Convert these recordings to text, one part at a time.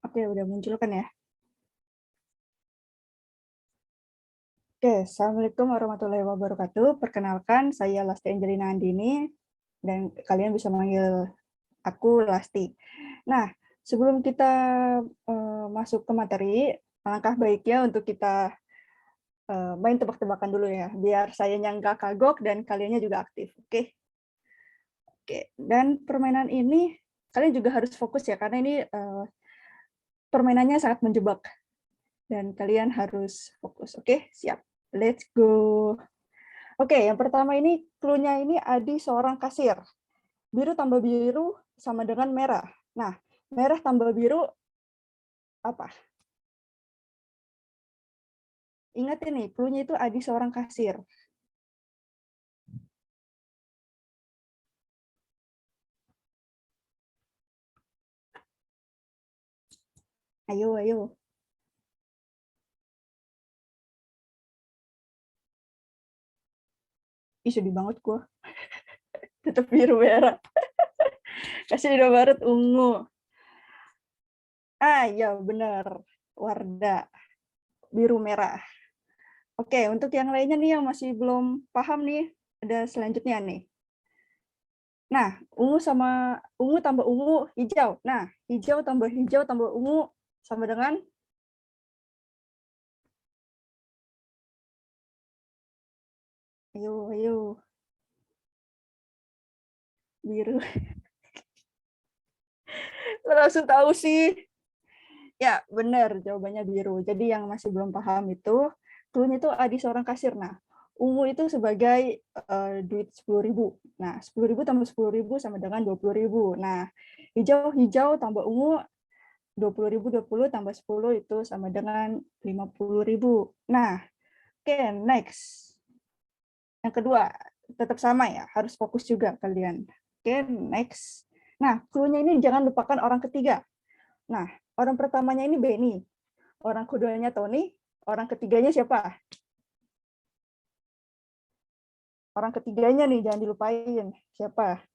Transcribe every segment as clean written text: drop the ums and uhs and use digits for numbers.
Oke, udah muncul kan ya? Oke, Assalamualaikum warahmatullahi wabarakatuh. Perkenalkan, saya Lasti Angelina Andini, dan kalian bisa manggil aku Lasti. Nah, sebelum kita masuk ke materi, alangkah baiknya untuk kita main tebak-tebakan dulu ya, biar saya nggak kagok dan kaliannya juga aktif. Oke? Oke, dan permainan ini kalian juga harus fokus ya, karena ini permainannya sangat menjebak. Dan kalian harus fokus. Oke, siap. Let's go. Oke, yang pertama ini clue-nya ini Adi seorang kasir. Biru tambah biru sama dengan merah. Nah, merah tambah biru apa? Ingat ini, clue-nya itu Adi seorang kasir. Ayo, ayo. Ih, sedih banget gue. Tetap biru merah. Kasih Indomaret ungu. Ah, ya benar. Wardah. Biru merah. Oke, untuk yang lainnya nih yang masih belum paham nih, ada selanjutnya nih. Nah, ungu tambah ungu, hijau. Nah, hijau tambah ungu sama dengan ayo, ayo. Biru. Langsung tahu sih. Ya, benar. Jawabannya biru. Jadi yang masih belum paham itu, clue-nya itu Adi seorang kasir. Nah, ungu itu sebagai duit 10.000. Nah, 10.000 tambah 10.000 sama dengan 20.000. Nah, hijau tambah ungu, 20.000, 20 tambah 10 itu sama dengan 50.000. Nah, oke, next. Yang kedua, tetap sama ya, harus fokus juga kalian. Oke, next. Nah, clue-nya ini jangan lupakan orang ketiga. Nah, orang pertamanya ini Benny, orang keduanya Tony, orang ketiganya siapa? Orang ketiganya nih, jangan dilupain. Siapa?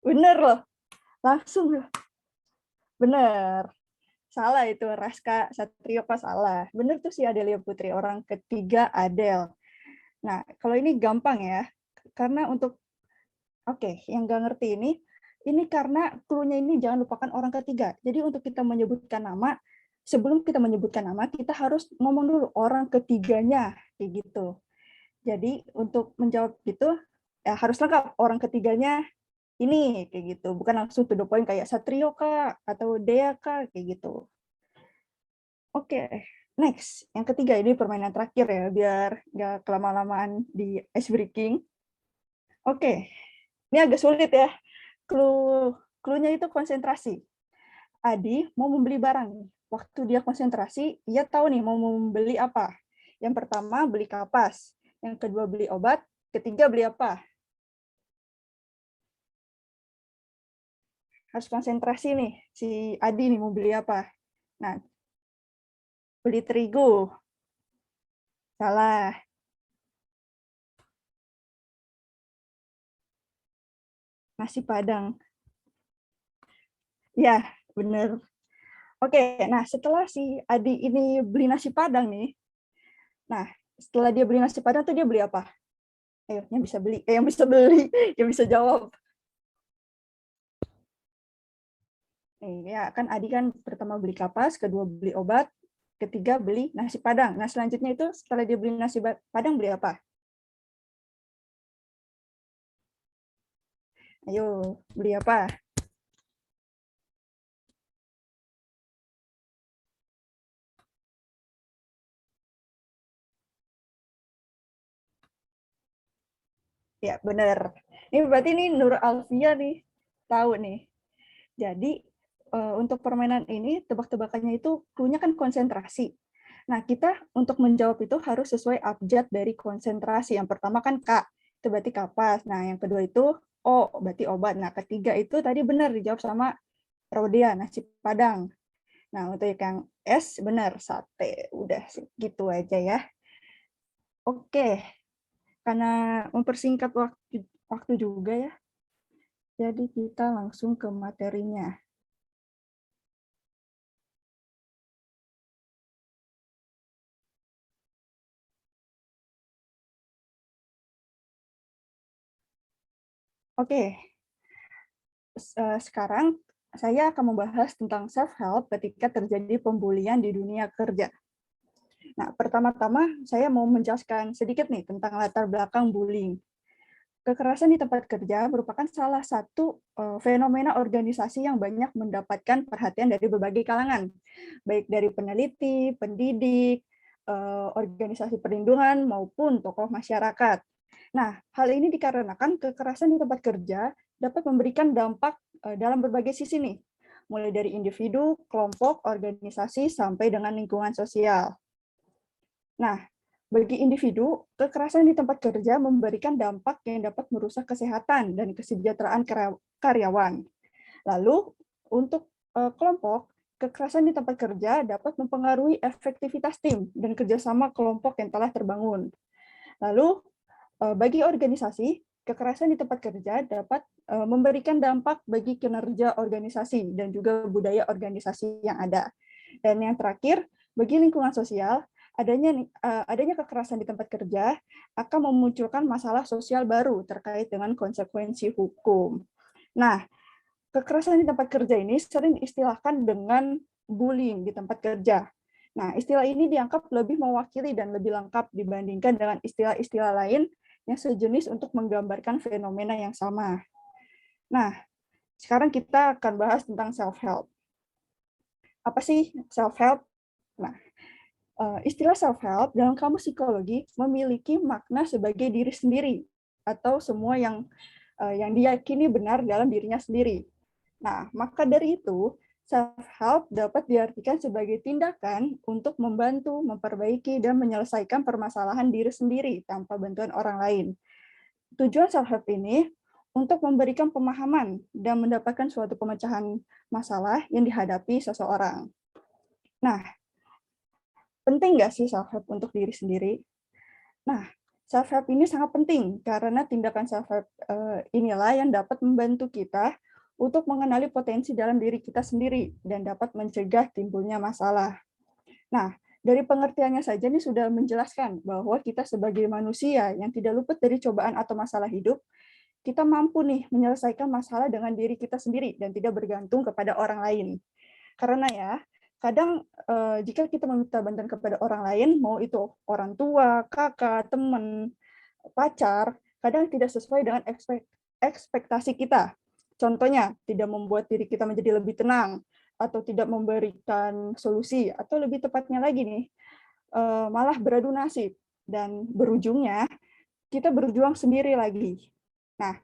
Bener loh, langsung loh. Bener. Salah itu, Raska Satrio pas salah. Bener tuh si Adelia Putri, orang ketiga Adele. Nah, kalau ini gampang ya, karena untuk, oke, yang nggak ngerti ini karena clue-nya ini jangan lupakan orang ketiga. Jadi untuk kita menyebutkan nama, sebelum kita menyebutkan nama, kita harus ngomong dulu orang ketiganya, kayak gitu. Jadi untuk menjawab gitu, ya harus lengkap orang ketiganya ini, kayak gitu. Bukan langsung to the point kayak Satrio Kak, atau Dea Kak, kayak gitu. Oke, next. Yang ketiga, ini permainan terakhir ya, biar nggak kelama-lamaan di ice breaking. Oke, ini agak sulit ya. Clue-nya itu konsentrasi. Adi mau membeli barang. Waktu dia konsentrasi, ia tahu nih mau membeli apa. Yang pertama beli kapas, yang kedua beli obat, ketiga beli apa? Harus konsentrasi nih, si Adi nih mau beli apa. Nah, beli terigu. Salah. Nasi Padang. Ya, bener. Oke, nah setelah si Adi ini beli nasi Padang nih, nah setelah dia beli nasi Padang tuh dia beli apa? Ayo, yang bisa beli, yang bisa beli, yang bisa jawab. Ya, kan Adi kan pertama beli kapas, kedua beli obat, ketiga beli nasi Padang. Nah, selanjutnya itu setelah dia beli nasi Padang beli apa? Ayo, beli apa? Ya, benar. Ini berarti ini Nur Alfia nih, tahu nih. Jadi, untuk permainan ini, tebak-tebakannya itu clue-nya kan konsentrasi. Nah, kita untuk menjawab itu harus sesuai abjad dari konsentrasi. Yang pertama kan K, itu berarti kapas. Nah, yang kedua itu O, berarti obat. Nah, ketiga itu tadi benar dijawab sama Rodia, nasi Padang. Nah, untuk yang S, benar, sate. Udah, gitu aja ya. Oke, karena mempersingkat waktu juga ya. Jadi kita langsung ke materinya. Oke, sekarang saya akan membahas tentang self-help ketika terjadi pembulian di dunia kerja. Nah, pertama-tama saya mau menjelaskan sedikit nih tentang latar belakang bullying. Kekerasan di tempat kerja merupakan salah satu fenomena organisasi yang banyak mendapatkan perhatian dari berbagai kalangan, baik dari peneliti, pendidik, organisasi perlindungan, maupun tokoh masyarakat. Nah, hal ini dikarenakan kekerasan di tempat kerja dapat memberikan dampak dalam berbagai sisi nih, mulai dari individu, kelompok, organisasi, sampai dengan lingkungan sosial. Nah, bagi individu, kekerasan di tempat kerja memberikan dampak yang dapat merusak kesehatan dan kesejahteraan karyawan. Lalu, untuk kelompok, kekerasan di tempat kerja dapat mempengaruhi efektivitas tim dan kerjasama kelompok yang telah terbangun. Lalu, bagi organisasi, kekerasan di tempat kerja dapat memberikan dampak bagi kinerja organisasi dan juga budaya organisasi yang ada. Dan yang terakhir, bagi lingkungan sosial, adanya kekerasan di tempat kerja akan memunculkan masalah sosial baru terkait dengan konsekuensi hukum. Nah, kekerasan di tempat kerja ini sering diistilahkan dengan bullying di tempat kerja. Nah, istilah ini dianggap lebih mewakili dan lebih lengkap dibandingkan dengan istilah-istilah lain yang sejenis untuk menggambarkan fenomena yang sama. Nah, sekarang kita akan bahas tentang self-help. Apa sih self-help? Nah, istilah self-help dalam kamus psikologi memiliki makna sebagai diri sendiri atau semua yang diyakini benar dalam dirinya sendiri. Nah, maka dari itu, self-help dapat diartikan sebagai tindakan untuk membantu, memperbaiki, dan menyelesaikan permasalahan diri sendiri tanpa bantuan orang lain. Tujuan self-help ini untuk memberikan pemahaman dan mendapatkan suatu pemecahan masalah yang dihadapi seseorang. Nah, penting nggak sih self-help untuk diri sendiri? Nah, self-help ini sangat penting karena tindakan self-help inilah yang dapat membantu kita untuk mengenali potensi dalam diri kita sendiri dan dapat mencegah timbulnya masalah. Nah, dari pengertiannya saja ini sudah menjelaskan bahwa kita sebagai manusia yang tidak luput dari cobaan atau masalah hidup, kita mampu nih menyelesaikan masalah dengan diri kita sendiri dan tidak bergantung kepada orang lain. Karena ya, kadang jika kita meminta bantuan kepada orang lain, mau itu orang tua, kakak, teman, pacar, kadang tidak sesuai dengan ekspektasi kita. Contohnya, tidak membuat diri kita menjadi lebih tenang, atau tidak memberikan solusi, atau lebih tepatnya lagi nih, malah beradu nasib. Dan berujungnya, kita berjuang sendiri lagi. Nah,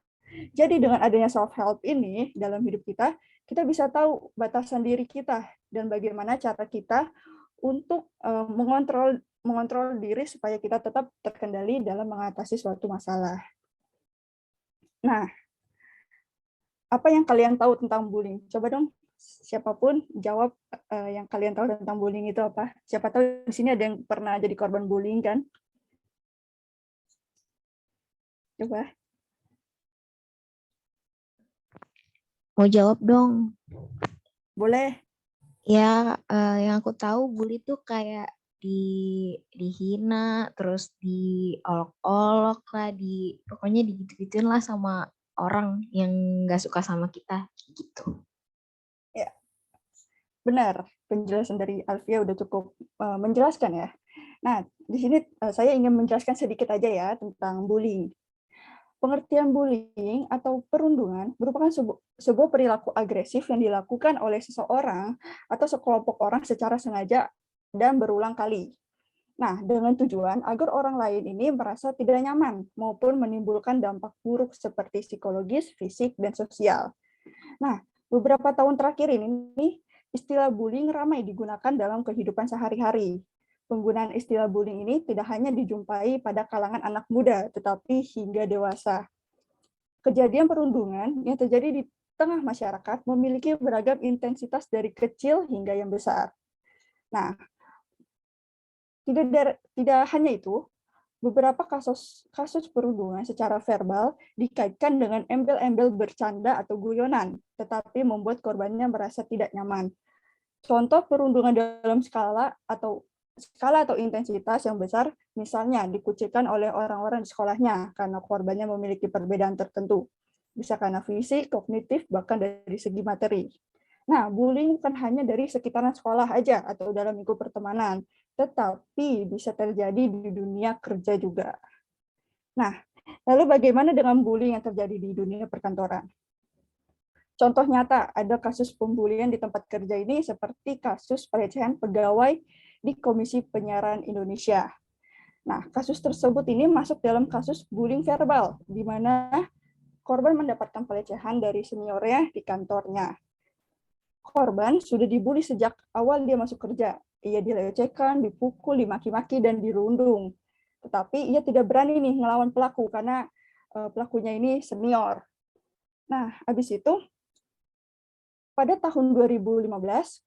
jadi dengan adanya self-help ini dalam hidup kita, kita bisa tahu batasan diri kita dan bagaimana cara kita untuk mengontrol diri supaya kita tetap terkendali dalam mengatasi suatu masalah. Nah, apa yang kalian tahu tentang bullying? Coba dong, siapapun jawab yang kalian tahu tentang bullying itu apa. Siapa tahu di sini ada yang pernah jadi korban bullying kan? Coba. Mau jawab dong. Boleh. Ya, yang aku tahu bully tuh kayak dihina, terus diolok-olok lah, pokoknya digitu-gituin lah sama orang yang nggak suka sama kita, gitu. Ya, benar. Penjelasan dari Alfia udah cukup menjelaskan ya. Nah, di sini saya ingin menjelaskan sedikit aja ya tentang bullying. Pengertian bullying atau perundungan merupakan sebuah perilaku agresif yang dilakukan oleh seseorang atau sekelompok orang secara sengaja dan berulang kali. Nah, dengan tujuan agar orang lain ini merasa tidak nyaman maupun menimbulkan dampak buruk seperti psikologis, fisik, dan sosial. Nah, beberapa tahun terakhir ini istilah bullying ramai digunakan dalam kehidupan sehari-hari. Penggunaan istilah bullying ini tidak hanya dijumpai pada kalangan anak muda, tetapi hingga dewasa. Kejadian perundungan yang terjadi di tengah masyarakat memiliki beragam intensitas dari kecil hingga yang besar. Nah, tidak hanya itu, Beberapa kasus perundungan secara verbal dikaitkan dengan embel-embel bercanda atau guyonan, tetapi membuat korbannya merasa tidak nyaman. Contoh perundungan dalam skala atau intensitas yang besar, misalnya dikucilkan oleh orang-orang di sekolahnya karena korbannya memiliki perbedaan tertentu. Bisa karena fisik, kognitif, bahkan dari segi materi. Nah, bullying bukan hanya dari sekitaran sekolah aja atau dalam lingkup pertemanan, tetapi bisa terjadi di dunia kerja juga. Nah, lalu bagaimana dengan bullying yang terjadi di dunia perkantoran? Contoh nyata, ada kasus pembulian di tempat kerja ini seperti kasus pelecehan pegawai di Komisi Penyiaran Indonesia. Nah, kasus tersebut ini masuk dalam kasus bullying verbal, di mana korban mendapatkan pelecehan dari seniornya di kantornya. Korban sudah dibully sejak awal dia masuk kerja. Ia dilecehkan, dipukul, dimaki-maki, dan dirundung. Tetapi ia tidak berani nih ngelawan pelaku karena pelakunya ini senior. Nah, habis itu pada tahun 2015,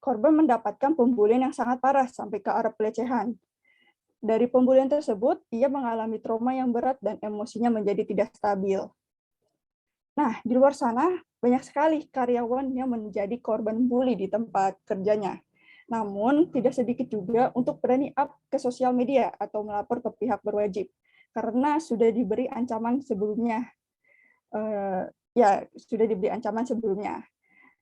korban mendapatkan pembulian yang sangat parah sampai ke arah pelecehan. Dari pembulian tersebut, ia mengalami trauma yang berat dan emosinya menjadi tidak stabil. Nah, di luar sana, banyak sekali karyawan yang menjadi korban bully di tempat kerjanya. Namun, tidak sedikit juga untuk berani up ke sosial media atau melapor ke pihak berwajib, karena sudah diberi ancaman sebelumnya. Sudah diberi ancaman sebelumnya.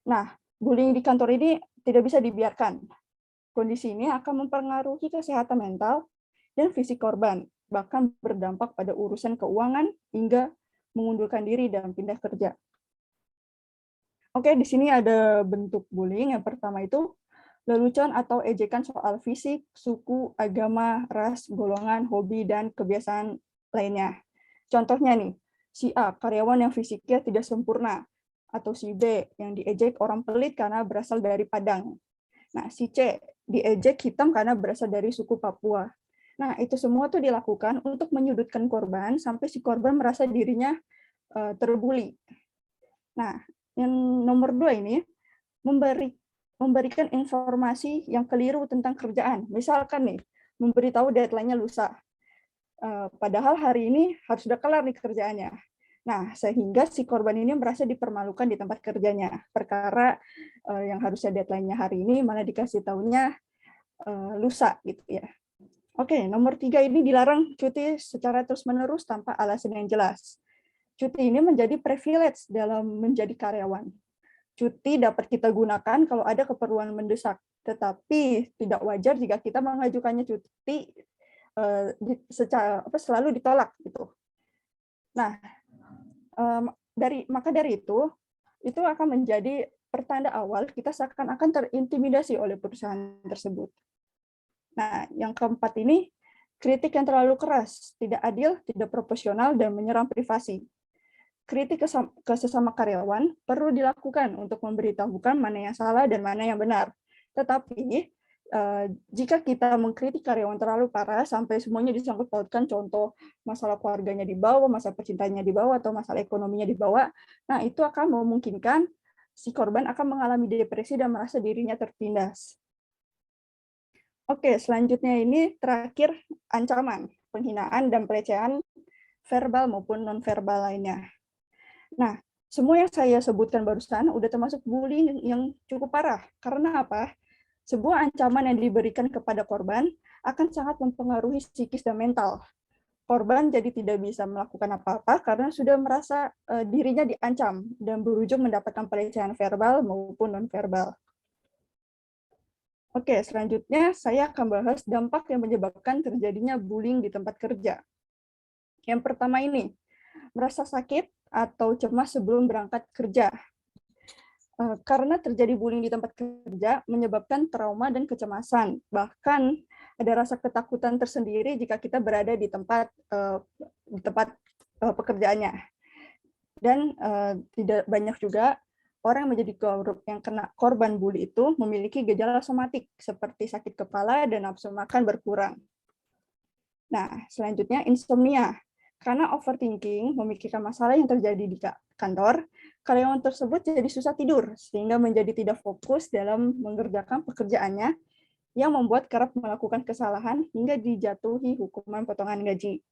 Nah, bullying di kantor ini tidak bisa dibiarkan. Kondisi ini akan mempengaruhi kesehatan mental dan fisik korban, bahkan berdampak pada urusan keuangan hingga mengundurkan diri dan pindah kerja. Oke, di sini ada bentuk bullying. Yang pertama itu lelucon atau ejekan soal fisik, suku, agama, ras, golongan, hobi, dan kebiasaan lainnya. Contohnya nih, si A, karyawan yang fisiknya tidak sempurna, atau si B, yang diejek orang pelit karena berasal dari Padang. Nah, si C, diejek hitam karena berasal dari suku Papua. Nah, itu semua tuh dilakukan untuk menyudutkan korban sampai si korban merasa dirinya terbuli. Nah, yang nomor 2 ini, memberikan informasi yang keliru tentang kerjaan. Misalkan nih, memberitahu deadline-nya lusa. Padahal hari ini harus sudah kelar nih kerjaannya. Nah, sehingga si korban ini merasa dipermalukan di tempat kerjanya. Perkara yang harusnya deadline-nya hari ini, malah dikasih tahunya lusa gitu ya. Oke, nomor 3 ini dilarang cuti secara terus-menerus tanpa alasan yang jelas. Cuti ini menjadi privilege dalam menjadi karyawan. Cuti dapat kita gunakan kalau ada keperluan mendesak, tetapi tidak wajar jika kita mengajukannya cuti selalu ditolak gitu. Nah, maka dari itu akan menjadi pertanda awal kita seakan-akan terintimidasi oleh perusahaan tersebut. Nah, yang keempat ini, kritik yang terlalu keras, tidak adil, tidak proporsional, dan menyerang privasi. Kritik ke sesama karyawan perlu dilakukan untuk memberitahukan mana yang salah dan mana yang benar. Tetapi, jika kita mengkritik karyawan terlalu parah, sampai semuanya disangkut pautkan, contoh masalah keluarganya dibawa, masalah percintaannya dibawa, atau masalah ekonominya dibawa, nah itu akan memungkinkan si korban akan mengalami depresi dan merasa dirinya tertindas. Oke, selanjutnya ini terakhir ancaman, penghinaan, dan pelecehan verbal maupun non-verbal lainnya. Nah, semua yang saya sebutkan barusan udah termasuk bullying yang cukup parah. Karena apa? Sebuah ancaman yang diberikan kepada korban akan sangat mempengaruhi psikis dan mental. Korban jadi tidak bisa melakukan apa-apa karena sudah merasa dirinya diancam dan berujung mendapatkan pelecehan verbal maupun non-verbal. Oke, selanjutnya saya akan bahas dampak yang menyebabkan terjadinya bullying di tempat kerja. Yang pertama ini, merasa sakit atau cemas sebelum berangkat kerja. Karena terjadi bullying di tempat kerja menyebabkan trauma dan kecemasan. Bahkan ada rasa ketakutan tersendiri jika kita berada di tempat pekerjaannya. Dan tidak banyak juga orang yang kena korban bully itu memiliki gejala somatik seperti sakit kepala dan nafsu makan berkurang. Nah, selanjutnya insomnia. Karena overthinking, memikirkan masalah yang terjadi di kantor, karyawan tersebut jadi susah tidur, sehingga menjadi tidak fokus dalam mengerjakan pekerjaannya, yang membuat kerap melakukan kesalahan hingga dijatuhi hukuman potongan gaji.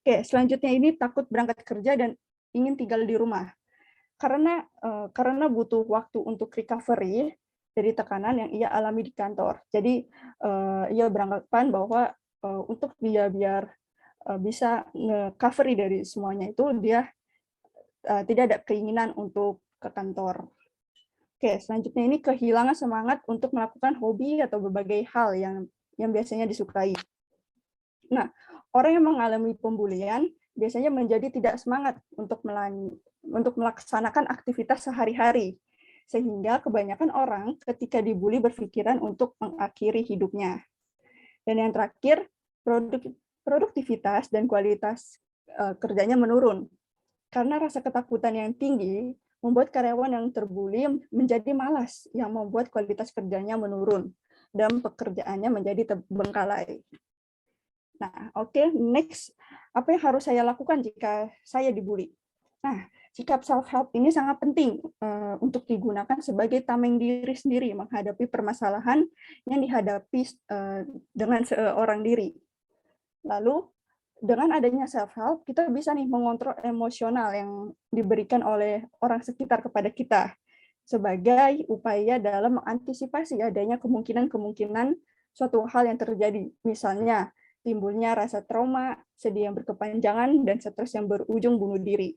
Oke, selanjutnya ini takut berangkat kerja dan ingin tinggal di rumah. Karena butuh waktu untuk recovery dari tekanan yang ia alami di kantor. Jadi ia beranggapan bahwa untuk dia biar bisa nge-recovery dari semuanya itu, dia tidak ada keinginan untuk ke kantor. Oke, selanjutnya ini kehilangan semangat untuk melakukan hobi atau berbagai hal yang biasanya disukai. Nah, orang yang mengalami pembulian biasanya menjadi tidak semangat untuk melaksanakan aktivitas sehari-hari, sehingga kebanyakan orang ketika dibully berpikiran untuk mengakhiri hidupnya. Dan yang terakhir, produktivitas dan kualitas kerjanya menurun. Karena rasa ketakutan yang tinggi membuat karyawan yang terbuli menjadi malas, yang membuat kualitas kerjanya menurun dan pekerjaannya menjadi terbengkalai. Nah, oke, next. Apa yang harus saya lakukan jika saya dibully? Nah, sikap self-help ini sangat penting untuk digunakan sebagai tameng diri sendiri menghadapi permasalahan yang dihadapi dengan seorang diri. Lalu, dengan adanya self-help, kita bisa nih mengontrol emosional yang diberikan oleh orang sekitar kepada kita sebagai upaya dalam mengantisipasi adanya kemungkinan-kemungkinan suatu hal yang terjadi. Misalnya, timbulnya rasa trauma, sedih yang berkepanjangan, dan stres yang berujung bunuh diri.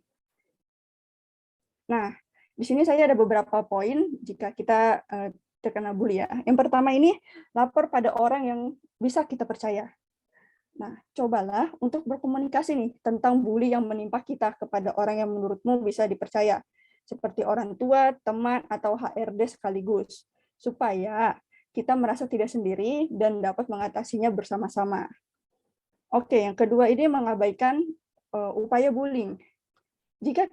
Nah, di sini saya ada beberapa poin jika kita terkena bully ya. Yang pertama ini, lapor pada orang yang bisa kita percaya. Nah, cobalah untuk berkomunikasi nih tentang bully yang menimpa kita kepada orang yang menurutmu bisa dipercaya, seperti orang tua, teman, atau HRD sekaligus, supaya kita merasa tidak sendiri dan dapat mengatasinya bersama-sama. Oke, yang kedua ini mengabaikan upaya bullying. Jika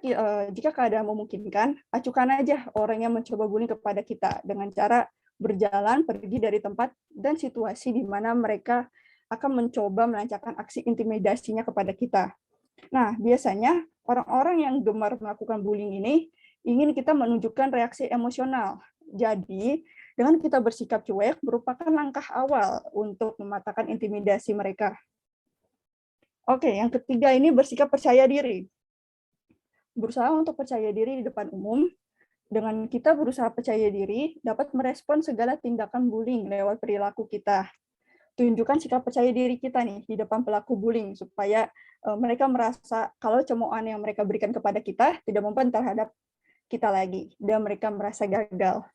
keadaan memungkinkan, acukan aja orang yang mencoba bullying kepada kita dengan cara berjalan pergi dari tempat dan situasi di mana mereka akan mencoba melancarkan aksi intimidasinya kepada kita. Nah, biasanya orang-orang yang gemar melakukan bullying ini ingin kita menunjukkan reaksi emosional. Jadi, dengan kita bersikap cuek merupakan langkah awal untuk mematahkan intimidasi mereka. Oke, yang ketiga ini bersikap percaya diri. Berusaha untuk percaya diri di depan umum. Dengan kita berusaha percaya diri, dapat merespon segala tindakan bullying lewat perilaku kita. Tunjukkan sikap percaya diri kita nih di depan pelaku bullying, supaya mereka merasa kalau cemoohan yang mereka berikan kepada kita tidak mempan terhadap kita lagi, dan mereka merasa gagal.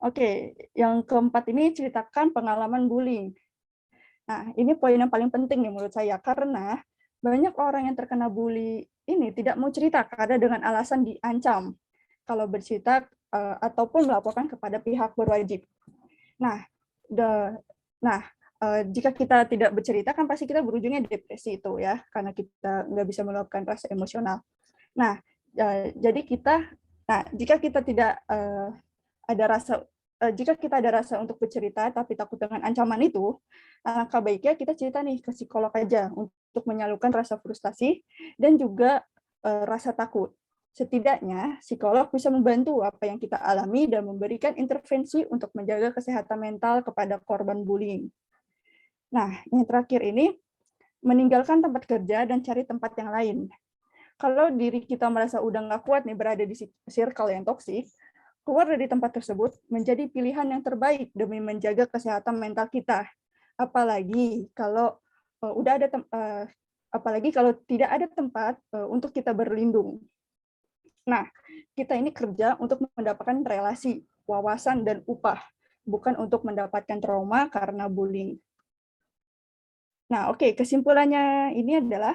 Oke, yang keempat ini ceritakan pengalaman bullying. Nah, ini poin yang paling penting nih menurut saya, karena banyak orang yang terkena bully ini tidak mau cerita karena dengan alasan diancam kalau bercerita ataupun melaporkan kepada pihak berwajib. Nah, jika kita tidak bercerita kan pasti kita berujungnya depresi itu ya, karena kita nggak bisa meluapkan rasa emosional. Nah, jika kita tidak jika kita ada rasa untuk bercerita tapi takut dengan ancaman itu, langkah baiknya kita cerita nih ke psikolog aja untuk menyalurkan rasa frustasi dan juga rasa takut. Setidaknya, psikolog bisa membantu apa yang kita alami dan memberikan intervensi untuk menjaga kesehatan mental kepada korban bullying. Nah, yang terakhir ini, meninggalkan tempat kerja dan cari tempat yang lain. Kalau diri kita merasa udah nggak kuat nih berada di circle yang toksik, keluar dari tempat tersebut menjadi pilihan yang terbaik demi menjaga kesehatan mental kita. Apalagi kalau tidak ada tempat untuk kita berlindung. Nah, kita ini kerja untuk mendapatkan relasi, wawasan, dan upah, bukan untuk mendapatkan trauma karena bullying. Nah, oke, kesimpulannya ini adalah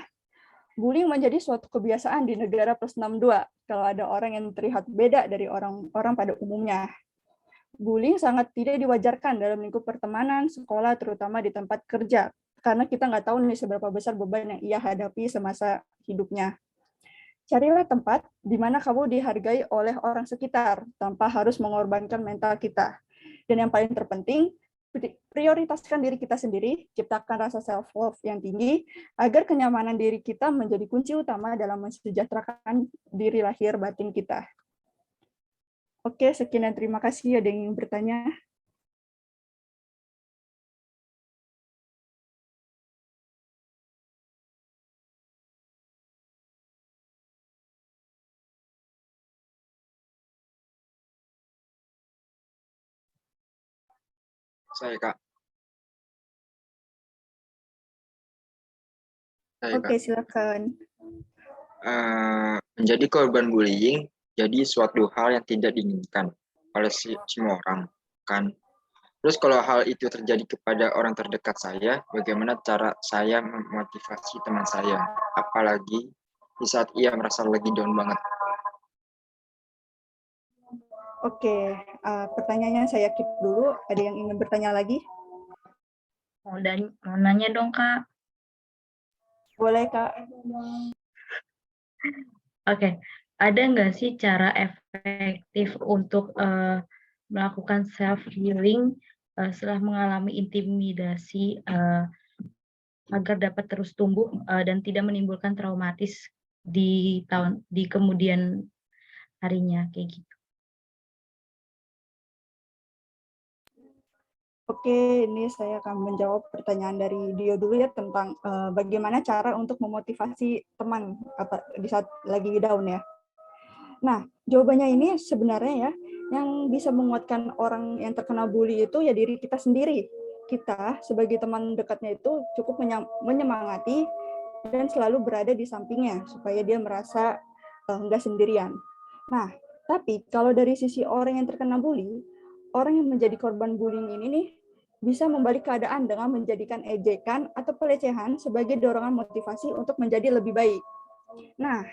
bullying menjadi suatu kebiasaan di negara plus 62 kalau ada orang yang terlihat beda dari orang-orang pada umumnya. Bullying sangat tidak diwajarkan dalam lingkup pertemanan, sekolah, terutama di tempat kerja, karena kita nggak tahu nih seberapa besar beban yang ia hadapi semasa hidupnya. Carilah tempat di mana kamu dihargai oleh orang sekitar tanpa harus mengorbankan mental kita. Dan yang paling terpenting, prioritaskan diri kita sendiri, ciptakan rasa self-love yang tinggi, agar kenyamanan diri kita menjadi kunci utama dalam mensejahterakan diri lahir batin kita. Oke, sekian dan terima kasih. Ada yang ingin bertanya? Saya, Kak. Oke, silakan. Menjadi korban bullying jadi suatu hal yang tidak diinginkan oleh semua orang, kan? Terus kalau hal itu terjadi kepada orang terdekat saya, bagaimana cara saya memotivasi teman saya? Apalagi di saat ia merasa lagi down banget. Oke, pertanyaannya saya keep dulu. Ada yang ingin bertanya lagi? Mau nanya dong, Kak. Boleh, Kak. Oke, ada nggak sih cara efektif untuk melakukan self healing setelah mengalami intimidasi agar dapat terus tumbuh dan tidak menimbulkan traumatis di kemudian harinya kayak gitu? Oke, ini saya akan menjawab pertanyaan dari Dio dulu ya tentang bagaimana cara untuk memotivasi teman di saat lagi down ya. Nah, jawabannya ini sebenarnya ya, yang bisa menguatkan orang yang terkena bully itu ya diri kita sendiri. Kita sebagai teman dekatnya itu cukup menyemangati dan selalu berada di sampingnya supaya dia merasa enggak sendirian. Nah, tapi kalau dari sisi orang yang terkena bully, orang yang menjadi korban bullying ini nih bisa membalik keadaan dengan menjadikan ejekan atau pelecehan sebagai dorongan motivasi untuk menjadi lebih baik. Nah,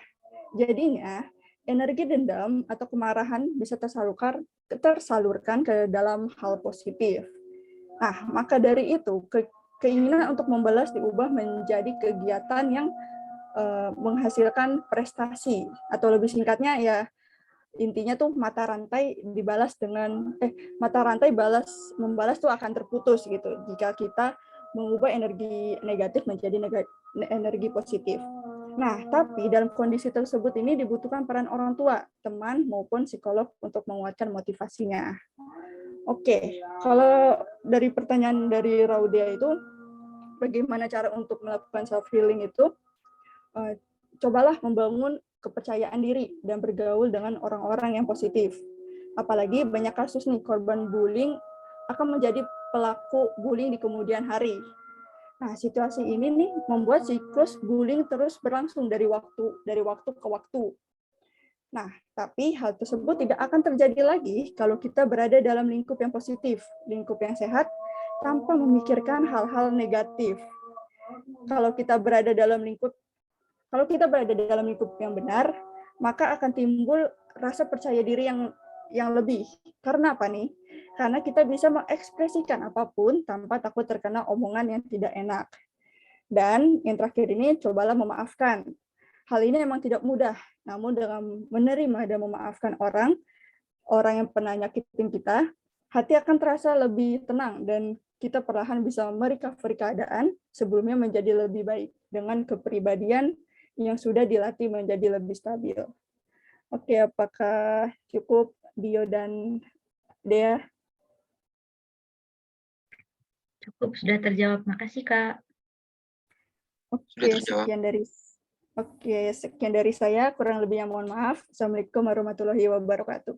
jadinya energi dendam atau kemarahan bisa tersalurkan ke dalam hal positif. Nah, maka dari itu keinginan untuk membalas diubah menjadi kegiatan yang menghasilkan prestasi, atau lebih singkatnya ya intinya tuh mata rantai membalas tuh akan terputus gitu jika kita mengubah energi negatif menjadi energi positif. Nah, tapi dalam kondisi tersebut ini dibutuhkan peran orang tua, teman maupun psikolog untuk menguatkan motivasinya. Oke, kalau dari pertanyaan dari Raudia itu bagaimana cara untuk melakukan self healing itu, cobalah membangun kepercayaan diri dan bergaul dengan orang-orang yang positif. Apalagi banyak kasus nih korban bullying akan menjadi pelaku bullying di kemudian hari. Nah, situasi ini nih membuat siklus bullying terus berlangsung dari waktu ke waktu. Nah, tapi hal tersebut tidak akan terjadi lagi kalau kita berada dalam lingkup yang positif, lingkup yang sehat, tanpa memikirkan hal-hal negatif. Kalau kita berada dalam lingkup yang benar, maka akan timbul rasa percaya diri yang lebih. Karena apa nih? Karena kita bisa mengekspresikan apapun tanpa takut terkena omongan yang tidak enak. Dan yang terakhir ini, cobalah memaafkan. Hal ini memang tidak mudah, namun dengan menerima dan memaafkan orang yang pernah nyakitin kita, hati akan terasa lebih tenang dan kita perlahan bisa merecovery keadaan sebelumnya menjadi lebih baik dengan kepribadian yang sudah dilatih menjadi lebih stabil. Oke, apakah cukup Dio dan Dea? Cukup, sudah terjawab. Makasih, Kak. Oke, sekian dari saya. Kurang lebihnya mohon maaf. Assalamualaikum warahmatullahi wabarakatuh.